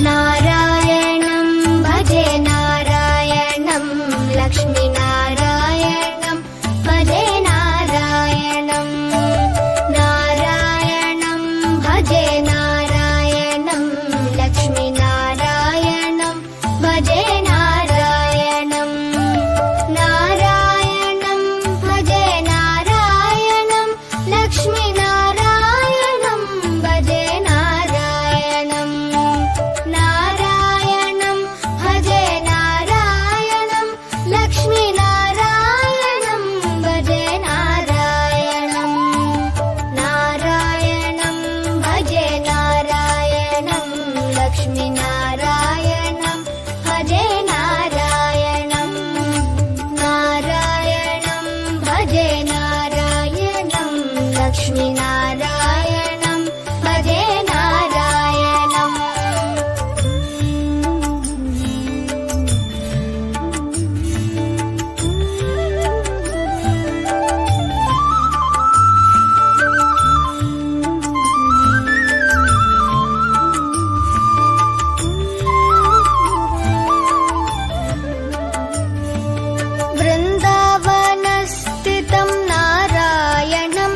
नारायणं भजे नारायणं लक्ष्मीनारायणं भजे नारायणं नारायणं भजे नारायणं लक्ष्मीनारायणं भजे नारायणं नारायणं भजे नारायणं लक्ष्मीनारायणं भजे नारायणं नारायणं भजे नारायणं लक्ष्मीनारायणं भजे नारायणं नारायणं भजे नारायणं लक्ष्मीनारायणं भजे नारायणं नारायणं भजे नारायणं लक्ष्मीनारायणं भजे नारायणं वृन्दावनस्थितं नारायणं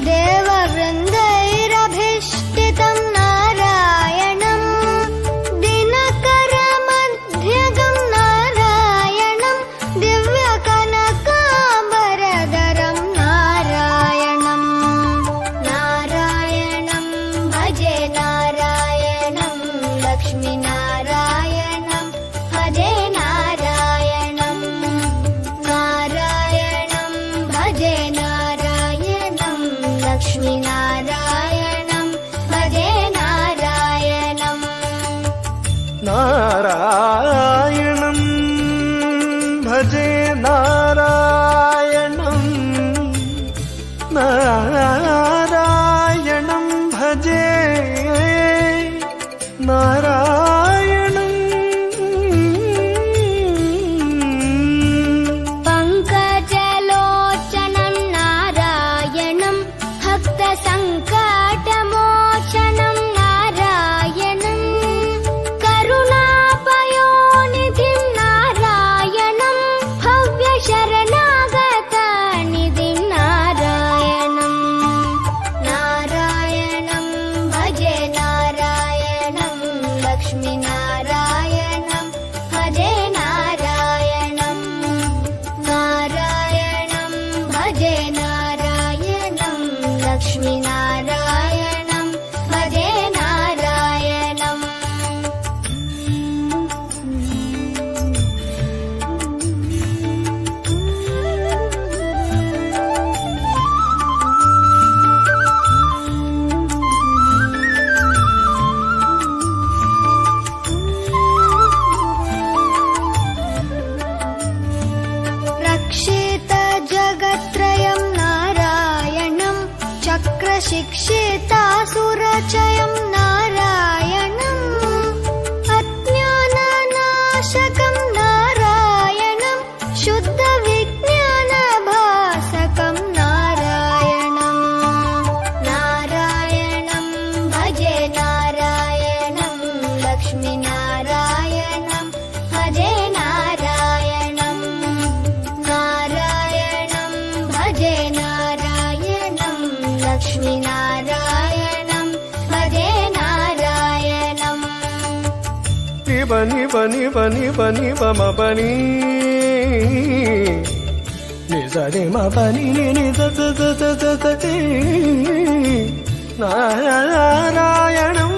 देववृन्दैरभीष्टितं नारायणं दिनकरमध्यगं नारायणं दिव्यकनकाम्बरधरं नारायणं नारायणं भजे नारायणं लक्ष्मीनारायणं भजे नारायणं नारायणं भजे नारायणं लक्ष्मीनारायणं भजे नारायणं नारायणं भजे नारायणं नारायणं भजे नारायणं पङ्कजलोचनं नारायणं भक्तसङ्कटमोचनं नारायणं करुणापयोनिधिं नारायणं भव्यशरणागतनिधिं नारायणं नारायणं भजे नारायणं लक्ष्मीनारायणं भजे नारायणं नारायणं भजे नारायणं लक्ष्मीनारायणं भजे नारायणं रक्षितजगत्त्रयं नारायणं चक्रशिक्षितासुरचयं नारायणम् अज्ञाननाशकं नारायणं शुद्धविज्ञानभासकं नारायणं नारायणं भजे नारायणं लक्ष्मीनारायणं भजे नारायणं नारायणं भजे नारायणं लक्ष्मीनारायणं भजे नारायणं निब निब निब निब निब मपनि निज नि मपनि नि द द द द द द नारायणं